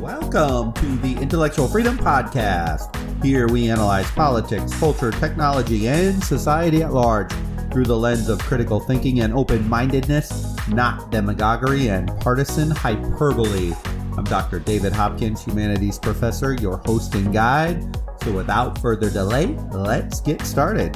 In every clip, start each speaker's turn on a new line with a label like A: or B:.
A: Welcome to the Intellectual Freedom Podcast. Here we analyze politics, culture, technology, and society at large through the lens of critical thinking and open-mindedness, not demagoguery and partisan hyperbole. I'm Dr. David Hopkins, humanities professor, your host and guide. So without further delay, let's get started.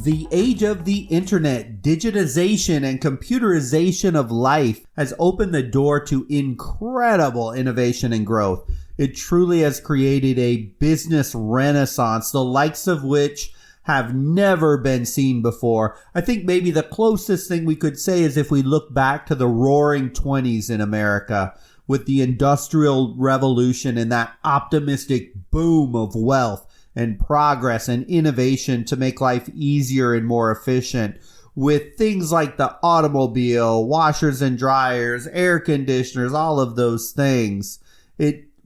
A: The age of the internet, digitization, and computerization of life has opened the door to incredible innovation and growth. It truly has created a business renaissance, the likes of which have never been seen before. I think maybe the closest thing we could say is if we look back to the roaring 20s in America with the Industrial Revolution and that optimistic boom of wealth and progress and innovation to make life easier and more efficient, with things like the automobile, washers and dryers, air conditioners, all of those things.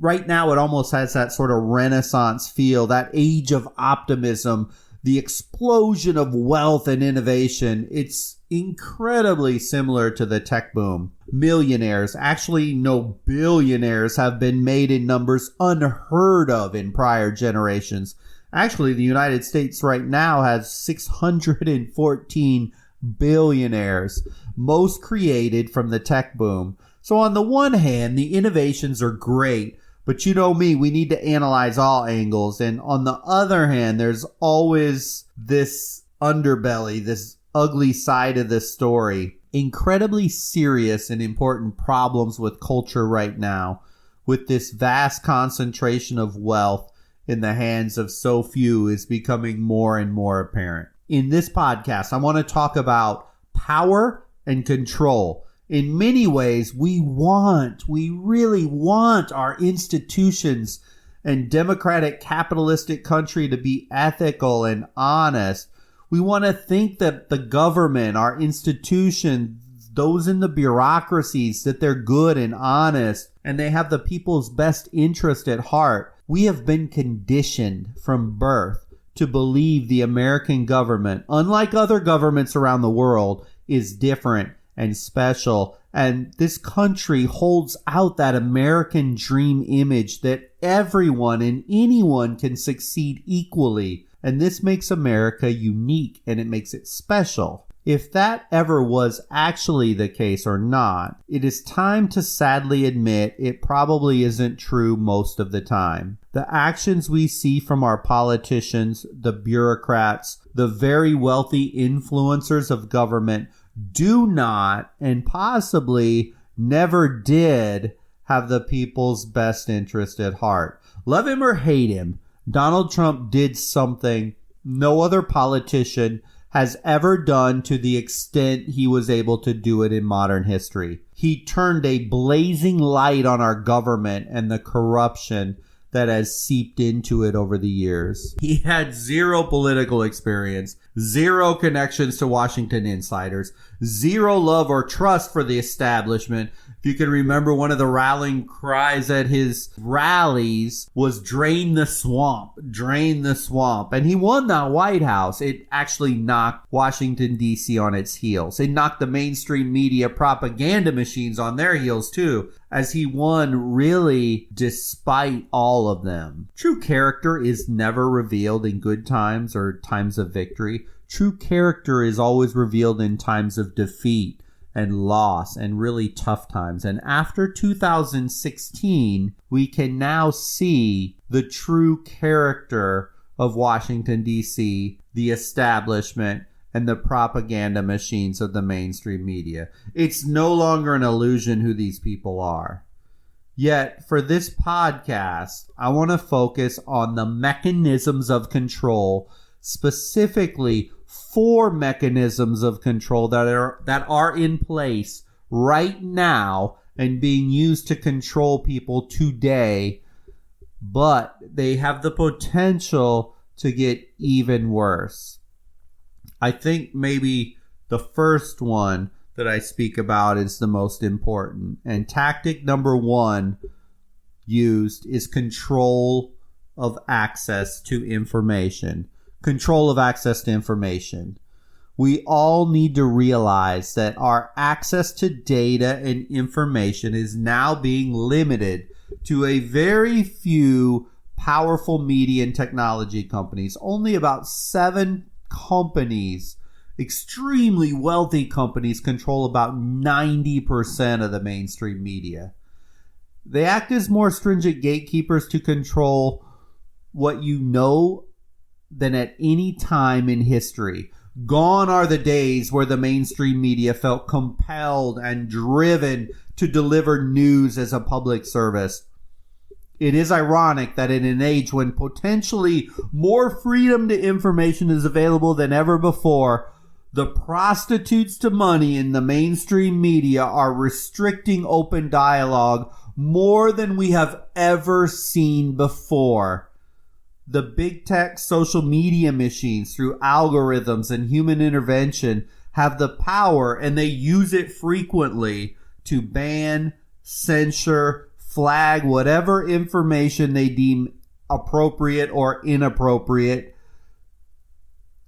A: Right now it almost has that sort of Renaissance feel, that age of optimism, the explosion of wealth and innovation. It's incredibly similar to the tech boom. Millionaires, actually no billionaires, have been made in numbers unheard of in prior generations. Actually, the United States right now has 614 billionaires, most created from the tech boom. So on the one hand, the innovations are great, but you know me, we need to analyze all angles. And on the other hand, there's always this underbelly, this ugly side of the story. Incredibly serious and important problems with culture right now, with this vast concentration of wealth in the hands of so few, is becoming more and more apparent. In this podcast, I want to talk about power and control. In many ways, we really want our institutions and democratic capitalistic country to be ethical and honest. We want to think that the government, our institutions, those in the bureaucracies, that they're good and honest and they have the people's best interest at heart. We have been conditioned from birth to believe the American government, unlike other governments around the world, is different and special. And this country holds out that American dream image that everyone and anyone can succeed equally. And this makes America unique and it makes it special. If that ever was actually the case or not, it is time to sadly admit it probably isn't true most of the time. The actions we see from our politicians, the bureaucrats, the very wealthy influencers of government do not, and possibly never did, have the people's best interest at heart. Love him or hate him, Donald Trump did something no other politician has ever done to the extent he was able to do it in modern history. He turned a blazing light on our government and the corruption that has seeped into it over the years. He had zero political experience, zero connections to Washington insiders, zero love or trust for the establishment. If you can remember, one of the rallying cries at his rallies was "Drain the swamp, drain the swamp." And he won the White House. It actually knocked Washington, D.C. on its heels. It knocked the mainstream media propaganda machines on their heels too, as he won really despite all of them. True character is never revealed in good times or times of victory. True character is always revealed in times of defeat and loss and really tough times. And after 2016, we can now see the true character of Washington, D.C., the establishment, and the propaganda machines of the mainstream media. It's no longer an illusion who these people are. Yet, for this podcast, I want to focus on the mechanisms of control, specifically 4 mechanisms of control that are in place right now and being used to control people today, but they have the potential to get even worse. I think maybe the first one that I speak about is the most important. And tactic number 1 used is control of access to information. Control of access to information. We all need to realize that our access to data and information is now being limited to a very few powerful media and technology companies. Only about 7 companies, extremely wealthy companies, control about 90% of the mainstream media. They act as more stringent gatekeepers to control what you know than at any time in history. Gone are the days where the mainstream media felt compelled and driven to deliver news as a public service. It is ironic that in an age when potentially more freedom to information is available than ever before, the prostitutes to money in the mainstream media are restricting open dialogue more than we have ever seen before. The big tech social media machines, through algorithms and human intervention, have the power, and they use it frequently, to ban, censor, flag whatever information they deem appropriate or inappropriate.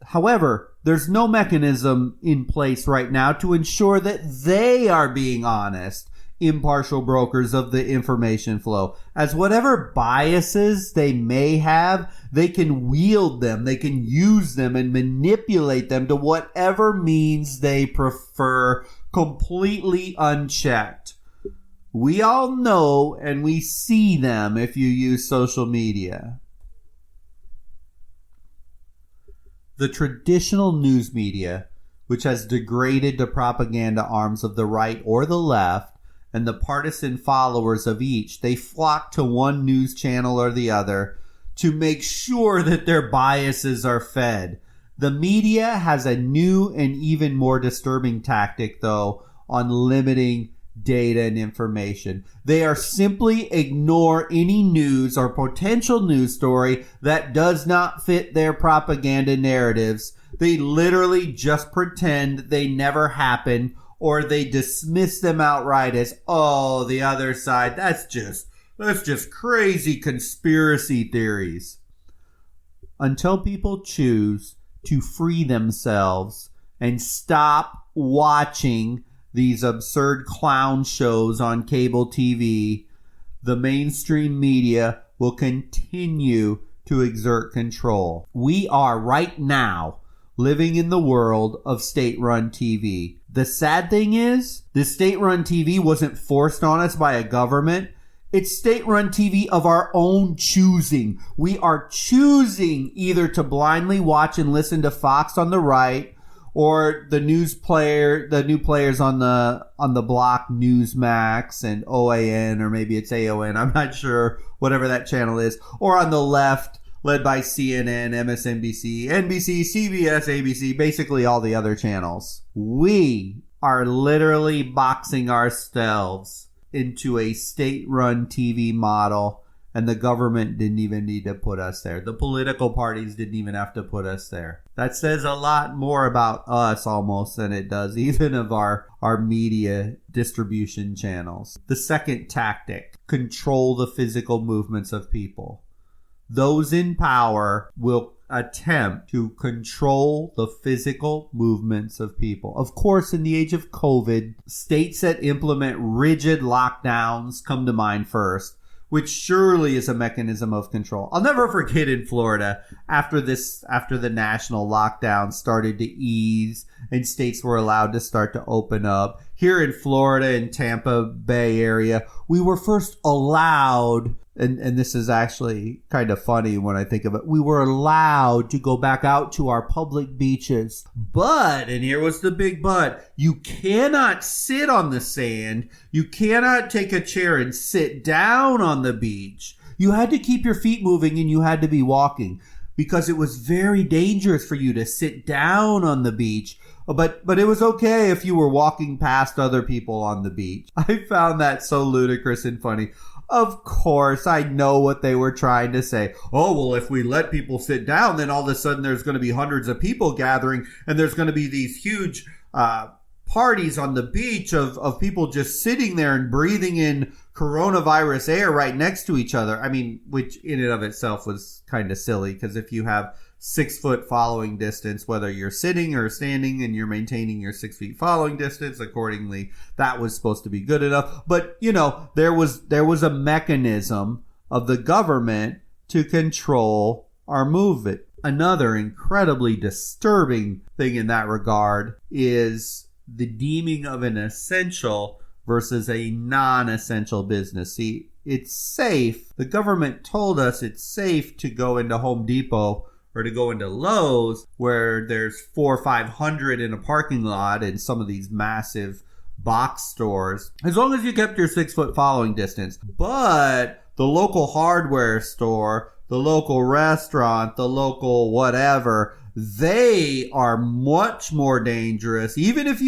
A: However, there's no mechanism in place right now to ensure that they are being honest, impartial brokers of the information flow. As whatever biases they may have, they can wield them, they can use them and manipulate them to whatever means they prefer, completely unchecked. We all know and we see them if you use social media. The traditional news media, which has degraded to propaganda arms of the right or the left, and the partisan followers of each, they flock to one news channel or the other to make sure that their biases are fed. The media has a new and even more disturbing tactic, though, on limiting data and information. They are simply ignore any news or potential news story that does not fit their propaganda narratives. They literally just pretend they never happened, or they dismiss them outright as, oh, the other side, that's just crazy conspiracy theories. Until people choose to free themselves and stop watching these absurd clown shows on cable TV, the mainstream media will continue to exert control. We are right now living in the world of state-run TV. The sad thing is, this state-run TV wasn't forced on us by a government. It's state-run TV of our own choosing. We are choosing either to blindly watch and listen to Fox on the right, or the new players on the block, Newsmax and OAN, or maybe it's AON, I'm not sure, whatever that channel is, or on the left, led by CNN, MSNBC, NBC, CBS, ABC, basically all the other channels. We are literally boxing ourselves into a state-run TV model, and the government didn't even need to put us there. The political parties didn't even have to put us there. That says a lot more about us almost than it does even of our media distribution channels. The second tactic, control the physical movements of people. Those in power will attempt to control the physical movements of people. Of course, in the age of COVID, states that implement rigid lockdowns come to mind first, which surely is a mechanism of control. I'll never forget in Florida, after the national lockdown started to ease and states were allowed to start to open up. Here in Florida, in Tampa Bay area, we were first allowed, and this is actually kind of funny when I think of it, we were allowed to go back out to our public beaches. But, and here was the big but, you cannot sit on the sand. You cannot take a chair and sit down on the beach. You had to keep your feet moving and you had to be walking, because it was very dangerous for you to sit down on the beach. But it was okay if you were walking past other people on the beach. I found that so ludicrous and funny. Of course, I know what they were trying to say. Oh, well, if we let people sit down, then all of a sudden there's going to be hundreds of people gathering, and there's going to be these huge parties on the beach of people just sitting there and breathing in coronavirus air right next to each other. I mean, which in and of itself was kind of silly, because if you have 6-foot following distance, whether you're sitting or standing and you're maintaining your 6 feet following distance. Accordingly, that was supposed to be good enough. But, there was a mechanism of the government to control our movement. Another incredibly disturbing thing in that regard is the deeming of an essential versus a non-essential business. See, it's safe. The government told us it's safe to go into Home Depot or to go into Lowe's where there's 400 or 500 in a parking lot in some of these massive box stores, as long as you kept your 6-foot following distance. But the local hardware store, the local restaurant, the local whatever, they are much more dangerous. Even if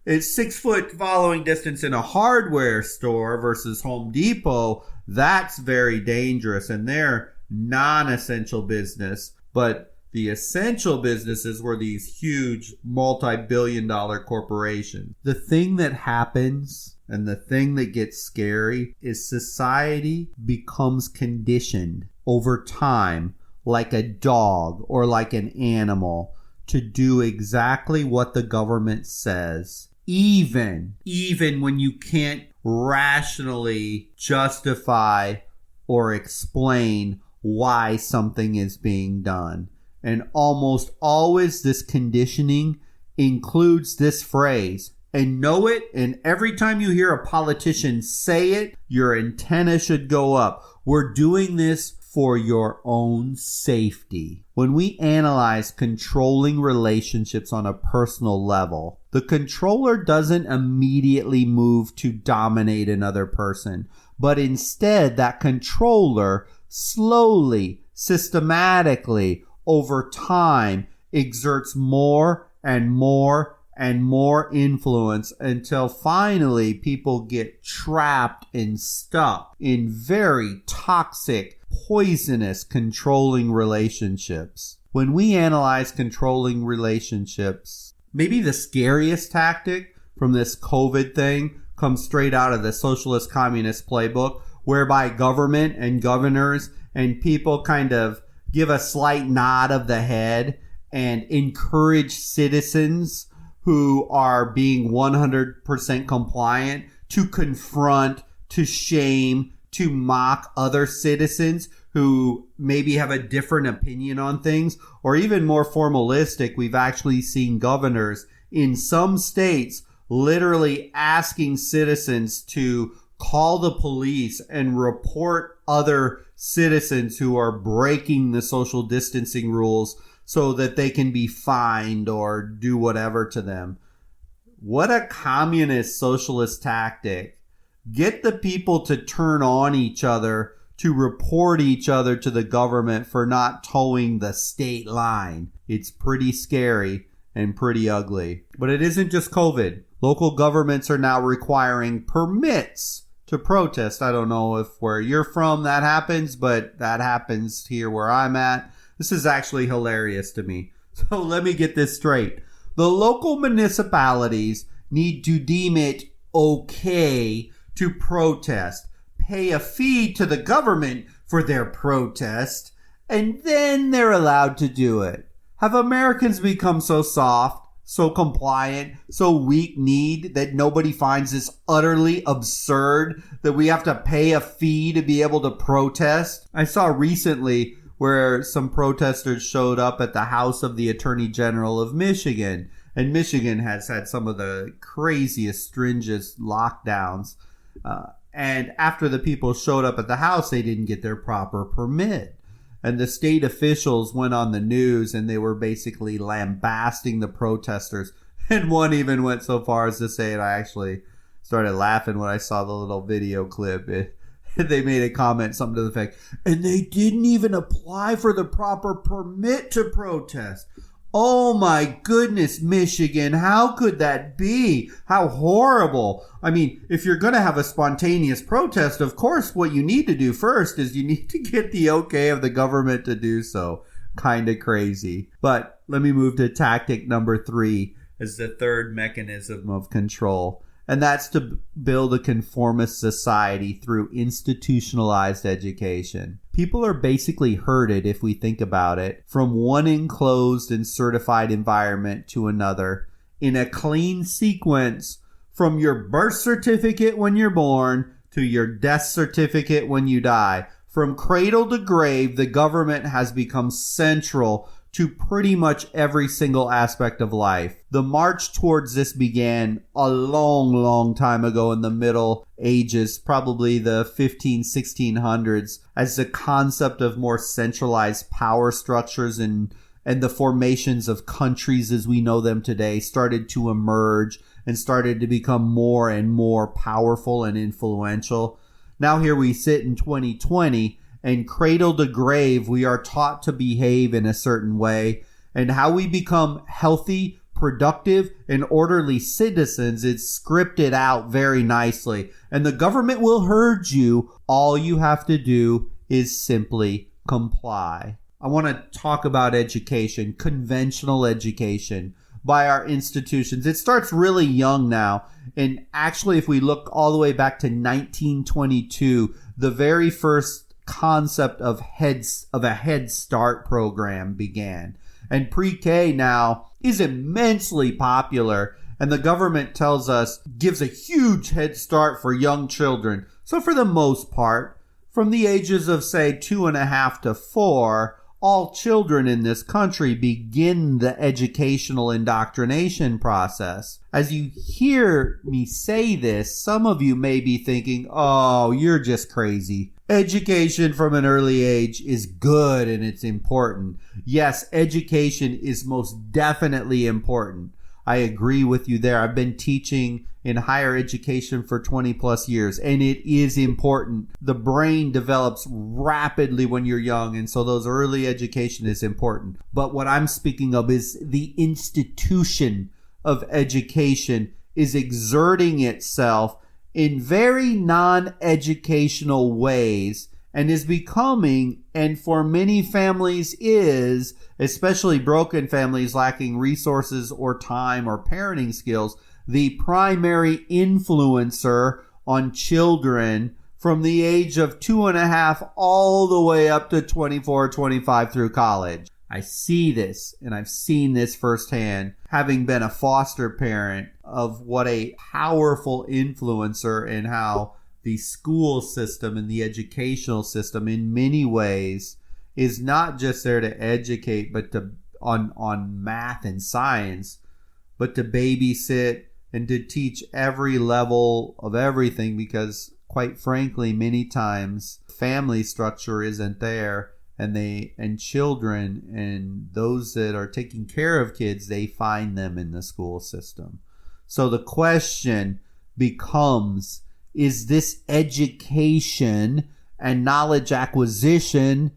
A: it's 6-foot following distance in a hardware store versus Home Depot, that's very dangerous, and they're non-essential business. But the essential businesses were these huge multi-billion-dollar corporations. The thing that happens and the thing that gets scary is society becomes conditioned over time, like a dog or like an animal, to do exactly what the government says, even when you can't rationally justify or explain why something is being done. And almost always this conditioning includes this phrase, and know it, and every time you hear a politician say it, your antenna should go up. We're doing this for your own safety. When we analyze controlling relationships on a personal level, the controller doesn't immediately move to dominate another person, but instead that controller slowly, systematically, over time, exerts more and more and more influence until finally people get trapped and stuck in very toxic, poisonous, controlling relationships. When we analyze controlling relationships, maybe the scariest tactic from this COVID thing comes straight out of the socialist communist playbook, whereby government and governors and people kind of give a slight nod of the head and encourage citizens who are being 100% compliant to confront, to shame, to mock other citizens who maybe have a different opinion on things. Or even more formalistic, we've actually seen governors in some states literally asking citizens to call the police and report other citizens who are breaking the social distancing rules so that they can be fined or do whatever to them. What a communist socialist tactic. Get the people to turn on each other, to report each other to the government for not towing the state line. It's pretty scary and pretty ugly. But it isn't just COVID. Local governments are now requiring permits to protest. I don't know if where you're from that happens, but that happens here where I'm at. This is actually hilarious to me. So let me get this straight. The local municipalities need to deem it okay to protest, pay a fee to the government for their protest, and then they're allowed to do it. Have Americans become so soft, so compliant, so weak-kneed that nobody finds this utterly absurd that we have to pay a fee to be able to protest? I saw recently where some protesters showed up at the house of the Attorney General of Michigan. And Michigan has had some of the craziest, stringent lockdowns. And after the people showed up at the house, they didn't get their proper permit. And the state officials went on the news and they were basically lambasting the protesters. And one even went so far as to say, and I actually started laughing when I saw the little video clip. They made a comment, something to the effect, and they didn't even apply for the proper permit to protest. Oh my goodness, Michigan, how could that be? How horrible. I mean, if you're going to have a spontaneous protest, of course, what you need to do first is you need to get the okay of the government to do so. Kind of crazy. But let me move to tactic number 3 as the third mechanism of control. And that's to build a conformist society through institutionalized education. People are basically herded, if we think about it, from one enclosed and certified environment to another in a clean sequence from your birth certificate when you're born to your death certificate when you die. From cradle to grave, the government has become central to pretty much every single aspect of life. The march towards this began a long, long time ago in the Middle Ages, probably the 1600s, as the concept of more centralized power structures and the formations of countries as we know them today started to emerge and started to become more and more powerful and influential. Now here we sit in 2020, and cradle to grave, we are taught to behave in a certain way. And how we become healthy, productive, and orderly citizens is scripted out very nicely. And the government will herd you. All you have to do is simply comply. I want to talk about education, conventional education by our institutions. It starts really young now. And actually, if we look all the way back to 1922, the very first concept of a Head Start program began. And pre-K now is immensely popular, and the government tells us gives a huge head start for young children. So for the most part, from the ages of say 2.5 to 4, all children in this country begin the educational indoctrination process. As you hear me say this, some of you may be thinking, oh, you're just crazy. Education from an early age is good and it's important. Yes, education is most definitely important. I agree with you there. I've been teaching in higher education for 20 plus years, and it is important. The brain develops rapidly when you're young, and so those early education is important. But what I'm speaking of is the institution of education is exerting itself in very non-educational ways and is becoming, and for many families is, especially broken families lacking resources or time or parenting skills, the primary influencer on children from the age of 2.5 all the way up to 24, 25 through college. I see this, and I've seen this firsthand, having been a foster parent, of what a powerful influencer and how the school system and the educational system in many ways is not just there to educate, but to on math and science, but to babysit and to teach every level of everything, because quite frankly, many times family structure isn't there, and children and those that are taking care of kids, they find them in the school system. So the question becomes, is this education and knowledge acquisition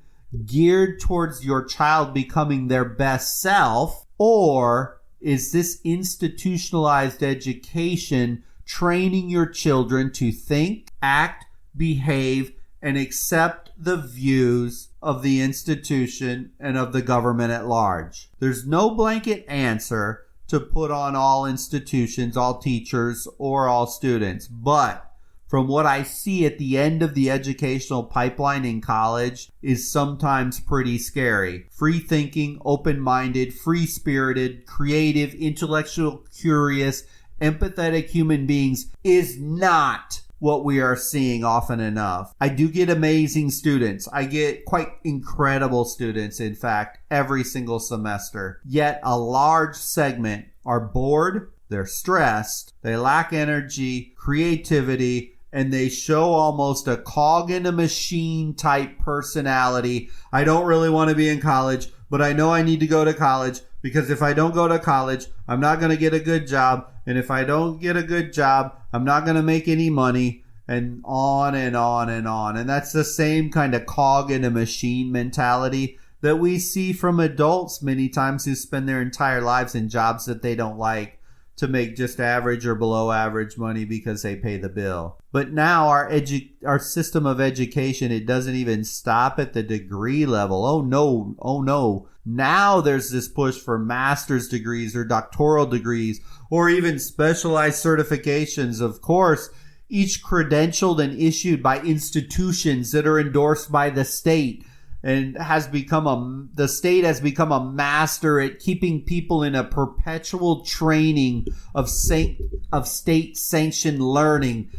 A: geared towards your child becoming their best self, or is this institutionalized education training your children to think, act, behave, and accept the views of the institution and of the government at large? There's no blanket answer to put on all institutions, all teachers, or all students. But from what I see at the end of the educational pipeline in college is sometimes pretty scary. Free thinking, open-minded, free-spirited, creative, intellectual, curious, empathetic human beings is not what we are seeing often enough. I do get amazing students. I get quite incredible students, in fact, every single semester. Yet a large segment are bored, they're stressed, they lack energy, creativity, and they show almost a cog in a machine type personality. I don't really want to be in college, but I know I need to go to college, because if I don't go to college, I'm not going to get a good job. And if I don't get a good job, I'm not going to make any money, and on and on and on. And that's the same kind of cog in a machine mentality that we see from adults many times who spend their entire lives in jobs that they don't like to make just average or below average money because they pay the bill. But now our system of education, it doesn't even stop at the degree level. Oh no. Now there's this push for master's degrees or doctoral degrees or even specialized certifications. Of course, each credentialed and issued by institutions that are endorsed by the state, and the state has become a master at keeping people in a perpetual training of state sanctioned learning,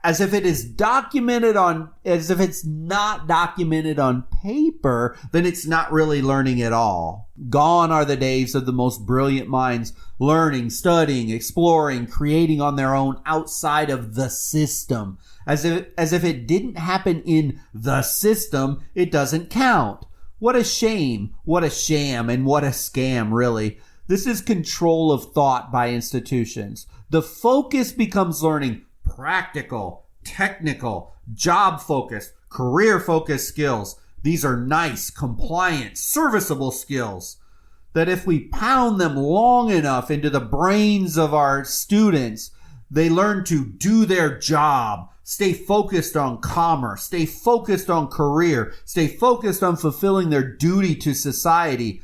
A: as if it's not documented on paper, then it's not really learning at all. Gone are the days of the most brilliant minds learning, studying, exploring, creating on their own outside of the system. As if it didn't happen in the system, it doesn't count. What a shame, what a sham, and what a scam, really. This is control of thought by institutions. The focus becomes learning practical, technical, job-focused, career-focused skills. These are nice, compliant, serviceable skills that if we pound them long enough into the brains of our students, they learn to do their job, stay focused on commerce, stay focused on career, stay focused on fulfilling their duty to society.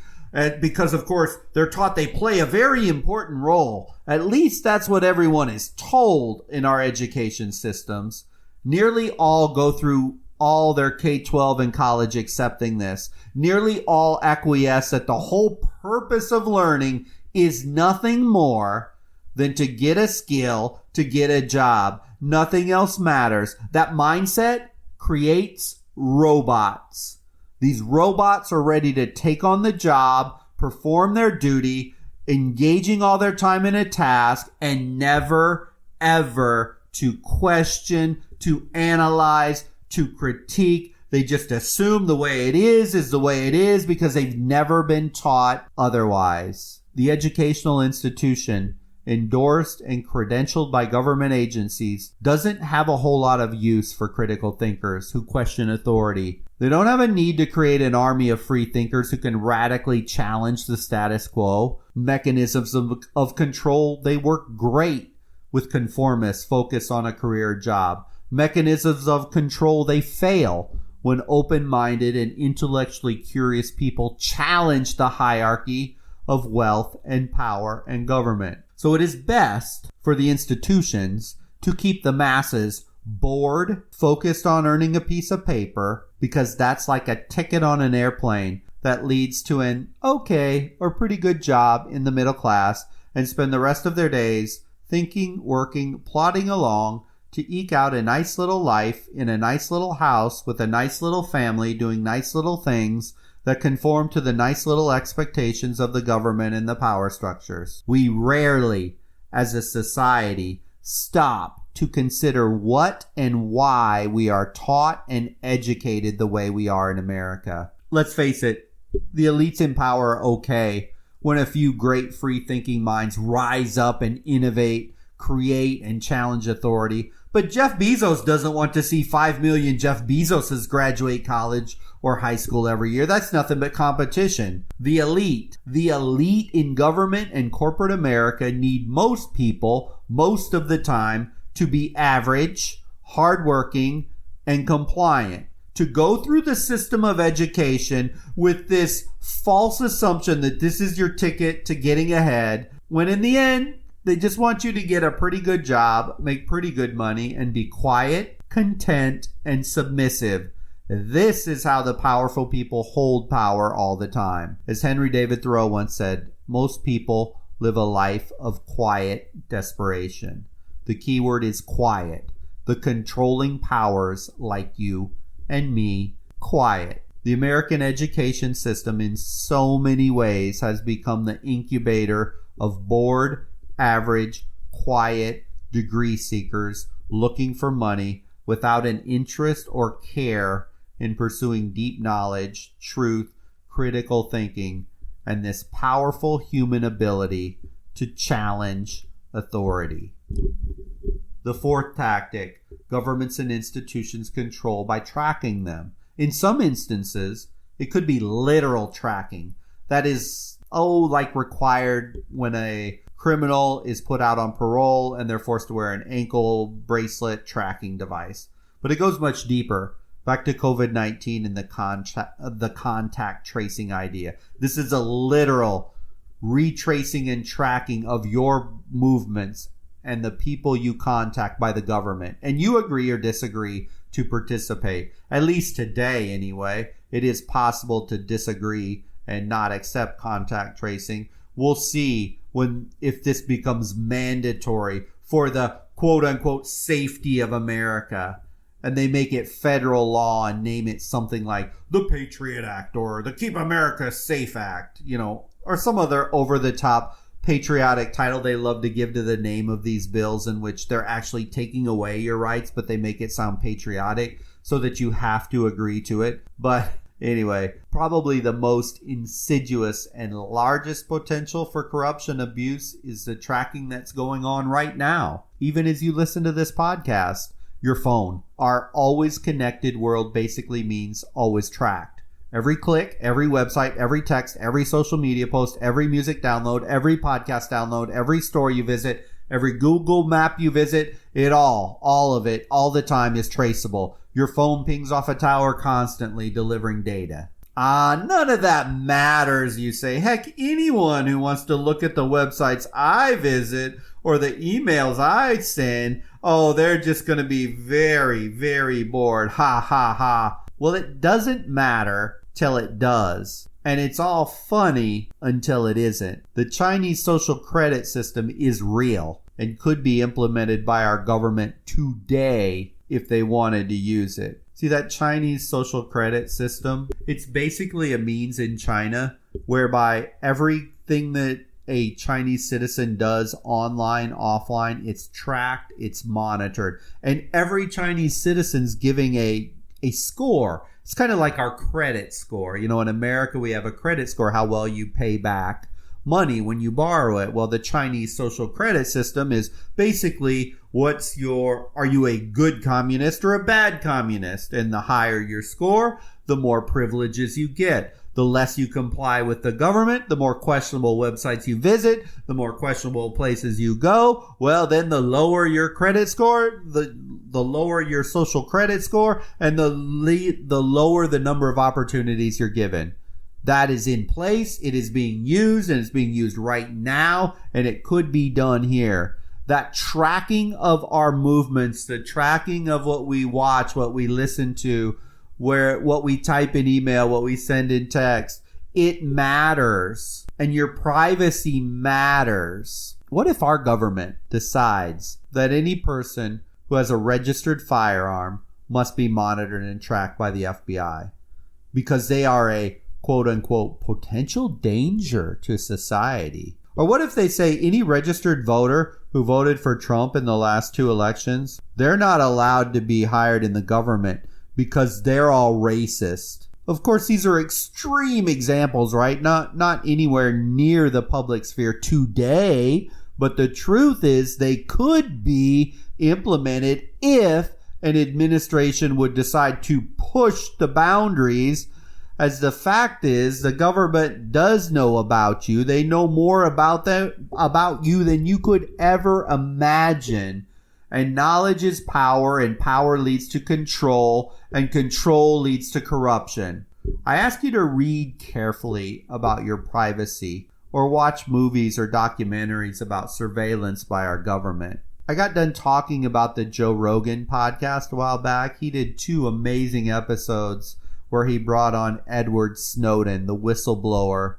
A: Because, of course, they're taught they play a very important role. At least that's what everyone is told in our education systems. Nearly all go through all their K-12 and college accepting this. Nearly all acquiesce that the whole purpose of learning is nothing more than to get a skill, to get a job. Nothing else matters. That mindset creates robots. These robots are ready to take on the job, perform their duty, engaging all their time in a task, and never, ever to question, to analyze, to critique. They just assume the way it is the way it is because they've never been taught otherwise. The educational institution, endorsed and credentialed by government agencies, doesn't have a whole lot of use for critical thinkers who question authority. They don't have a need to create an army of free thinkers who can radically challenge the status quo. Mechanisms of control, they work great with conformists focused on a career job. Mechanisms of control, they fail when open-minded and intellectually curious people challenge the hierarchy of wealth and power and government. So it is best for the institutions to keep the masses bored, focused on earning a piece of paper, because that's like a ticket on an airplane that leads to an okay or pretty good job in the middle class, and spend the rest of their days thinking, working, plodding along to eke out a nice little life in a nice little house with a nice little family doing nice little things that conform to the nice little expectations of the government and the power structures. We rarely, as a society, stop to consider what and why we are taught and educated the way we are in America. Let's face it, the elites in power are okay when a few great free-thinking minds rise up and innovate, create, and challenge authority. But Jeff Bezos doesn't want to see 5 million Jeff Bezoses graduate college or high school every year. That's nothing but competition. The elite in government and corporate America need most people, most of the time, to be average, hardworking, and compliant. To go through the system of education with this false assumption that this is your ticket to getting ahead, when in the end, they just want you to get a pretty good job, make pretty good money, and be quiet, content, and submissive. This is how the powerful people hold power all the time. As Henry David Thoreau once said, most people live a life of quiet desperation. The key word is quiet. The controlling powers like you and me, quiet. The American education system in so many ways has become the incubator of bored, average, quiet degree seekers looking for money without an interest or care in pursuing deep knowledge, truth, critical thinking, and this powerful human ability to challenge authority. The fourth tactic, governments and institutions control by tracking them. In some instances, it could be literal tracking. That is, like required when a criminal is put out on parole and they're forced to wear an ankle bracelet tracking device. But it goes much deeper. Back to COVID-19 and the contact tracing idea. This is a literal retracing and tracking of your movements and the people you contact by the government, and you agree or disagree to participate. At least today, anyway, it is possible to disagree and not accept contact tracing. We'll see if this becomes mandatory for the quote-unquote safety of America, and they make it federal law and name it something like the Patriot Act or the Keep America Safe Act, or some other over-the-top patriotic title they love to give to the name of these bills, in which they're actually taking away your rights, but they make it sound patriotic so that you have to agree to it. But anyway, probably the most insidious and largest potential for corruption abuse is the tracking that's going on right now. Even as you listen to this podcast, your phone. Our always connected world basically means always tracked. Every click, every website, every text, every social media post, every music download, every podcast download, every store you visit, every Google map you visit, all of it, all the time is traceable. Your phone pings off a tower constantly delivering data. None of that matters, you say. Heck, anyone who wants to look at the websites I visit or the emails I send, they're just going to be very, very bored. Ha, ha, ha. Well, it doesn't matter till it does. And it's all funny until it isn't. The Chinese social credit system is real and could be implemented by our government today if they wanted to use it. See that Chinese social credit system? It's basically a means in China whereby everything that a Chinese citizen does online, offline, it's tracked, it's monitored. And every Chinese citizen's giving a score. It's kind of like our credit score. In America, we have a credit score, how well you pay back money when you borrow it. Well, the Chinese social credit system is basically are you a good communist or a bad communist? And the higher your score, the more privileges you get. The less you comply with the government, the more questionable websites you visit, the more questionable places you go. Well, then the lower your credit score, the lower your social credit score, and the lower the number of opportunities you're given. That is in place. It is being used, and it's being used right now, and it could be done here. That tracking of our movements, the tracking of what we watch, what we listen to, what we type in email, what we send in text, it matters. And your privacy matters. What if our government decides that any person who has a registered firearm must be monitored and tracked by the FBI because they are a quote-unquote potential danger to society? Or what if they say any registered voter who voted for Trump in the last 2 elections, they're not allowed to be hired in the government because they're all racist? Of course, these are extreme examples, right? Not anywhere near the public sphere today, but the truth is they could be implemented if an administration would decide to push the boundaries. As the fact is, the government does know about you. They know more about you than you could ever imagine. And knowledge is power, and power leads to control, and control leads to corruption. I ask you to read carefully about your privacy, or watch movies or documentaries about surveillance by our government. I got done talking about the Joe Rogan podcast a while back. He did 2 amazing episodes where he brought on Edward Snowden, the whistleblower,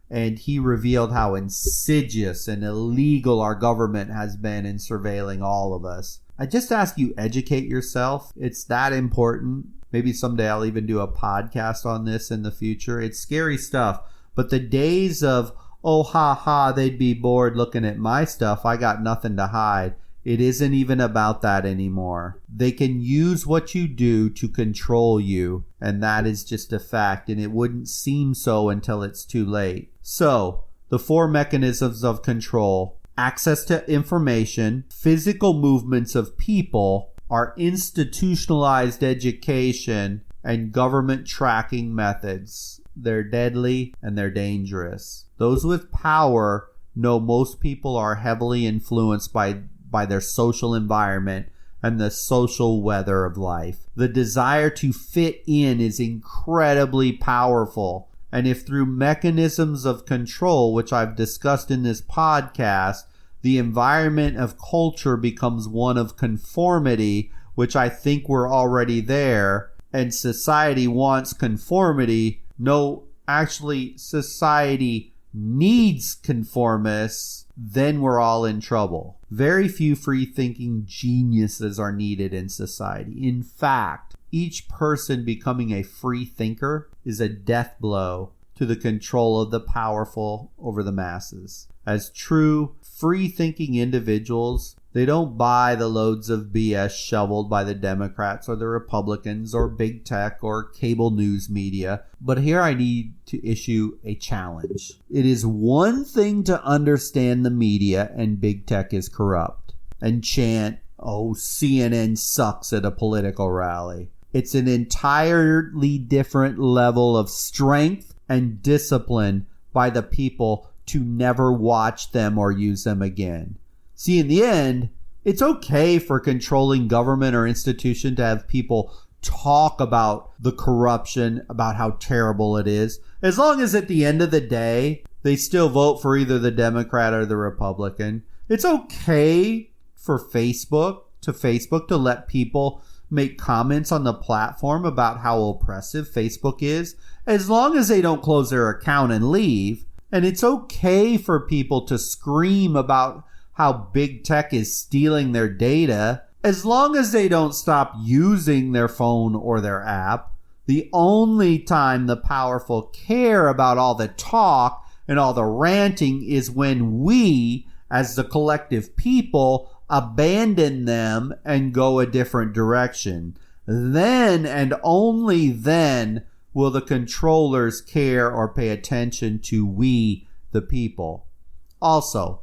A: and he revealed how insidious and illegal our government has been in surveilling all of us. I just ask you, educate yourself. It's that important. Maybe someday I'll even do a podcast on this in the future. It's scary stuff. But the days of, they'd be bored looking at my stuff, I got nothing to hide. It isn't even about that anymore. They can use what you do to control you, and that is just a fact, and it wouldn't seem so until it's too late. So, the 4 mechanisms of control: access to information, physical movements of people, our institutionalized education, and government tracking methods. They're deadly and they're dangerous. Those with power know most people are heavily influenced by their social environment and the social weather of life. The desire to fit in is incredibly powerful. And if through mechanisms of control, which I've discussed in this podcast, the environment of culture becomes one of conformity, which I think we're already there, and society wants conformity. No, actually, society needs conformists, then we're all in trouble. Very few free-thinking geniuses are needed in society. In fact, each person becoming a free thinker is a death blow to the control of the powerful over the masses. As true free-thinking individuals, they don't buy the loads of BS shoveled by the Democrats or the Republicans or big tech or cable news media. But here I need to issue a challenge. It is one thing to understand the media and big tech is corrupt and chant, "Oh, CNN sucks" at a political rally. It's an entirely different level of strength and discipline by the people to never watch them or use them again. See, in the end, it's okay for controlling government or institution to have people talk about the corruption, about how terrible it is, as long as at the end of the day, they still vote for either the Democrat or the Republican. It's okay for Facebook to let people make comments on the platform about how oppressive Facebook is, as long as they don't close their account and leave. And it's okay for people to scream about how big tech is stealing their data, as long as they don't stop using their phone or their app. The only time the powerful care about all the talk and all the ranting is when we, as the collective people, abandon them and go a different direction. Then and only then will the controllers care or pay attention to we, the people. Also,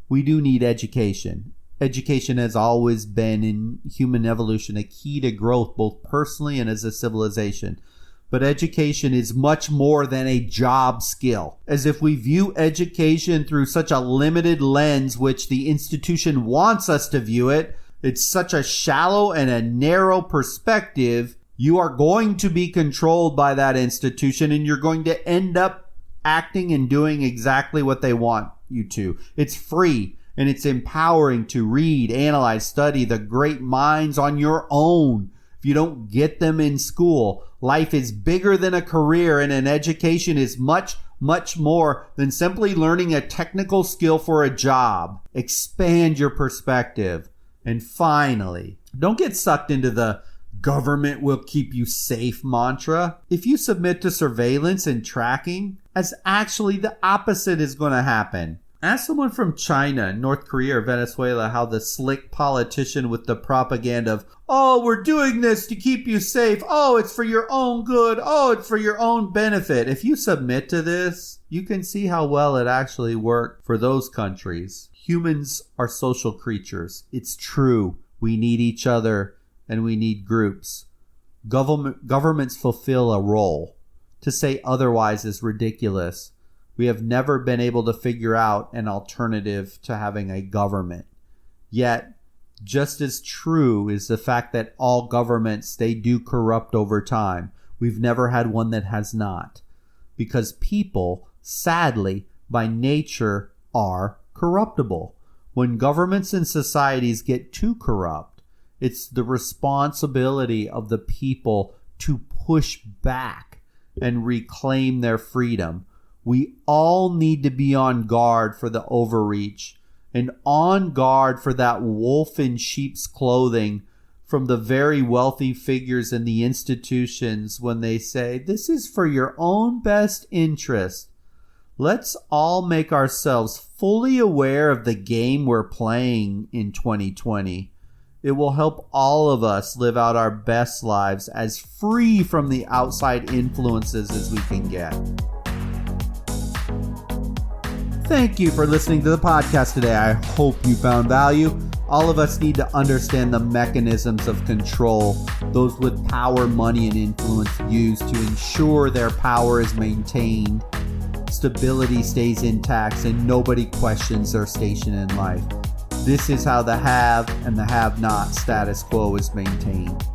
A: we do need education. Education has always been in human evolution a key to growth, both personally and as a civilization. But education is much more than a job skill. As if we view education through such a limited lens, which the institution wants us to view it, it's such a shallow and a narrow perspective. You are going to be controlled by that institution, and you're going to end up acting and doing exactly what they want you to. It's free and it's empowering to read, analyze, study the great minds on your own. If you don't get them in school, life is bigger than a career, and an education is much, much more than simply learning a technical skill for a job. Expand your perspective. And finally, don't get sucked into the government will keep you safe mantra. If you submit to surveillance and tracking, as actually the opposite is going to happen. Ask someone from China, North Korea, or Venezuela how the slick politician with the propaganda of, "Oh, we're doing this to keep you safe. Oh, it's for your own good. Oh, it's for your own benefit." If you submit to this, you can see how well it actually worked for those countries. Humans are social creatures. It's true. We need each other and we need groups. Governments fulfill a role. To say otherwise is ridiculous. We have never been able to figure out an alternative to having a government. Yet, just as true is the fact that all governments, they do corrupt over time. We've never had one that has not. Because people, sadly, by nature, are corruptible. When governments and societies get too corrupt, it's the responsibility of the people to push back and reclaim their freedom. We all need to be on guard for the overreach and on guard for that wolf in sheep's clothing from the very wealthy figures in the institutions when they say, "This is for your own best interest." Let's all make ourselves fully aware of the game we're playing in 2020. It will help all of us live out our best lives as free from the outside influences as we can get. Thank you for listening to the podcast today. I hope you found value. All of us need to understand the mechanisms of control those with power, money, and influence use to ensure their power is maintained, stability stays intact, and nobody questions their station in life. This is how the have and the have-not status quo is maintained.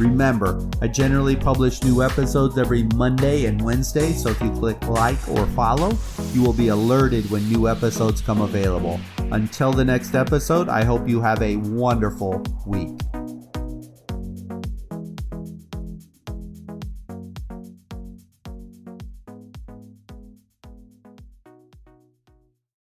A: Remember, I generally publish new episodes every Monday and Wednesday, so if you click like or follow, you will be alerted when new episodes come available. Until the next episode, I hope you have a wonderful week.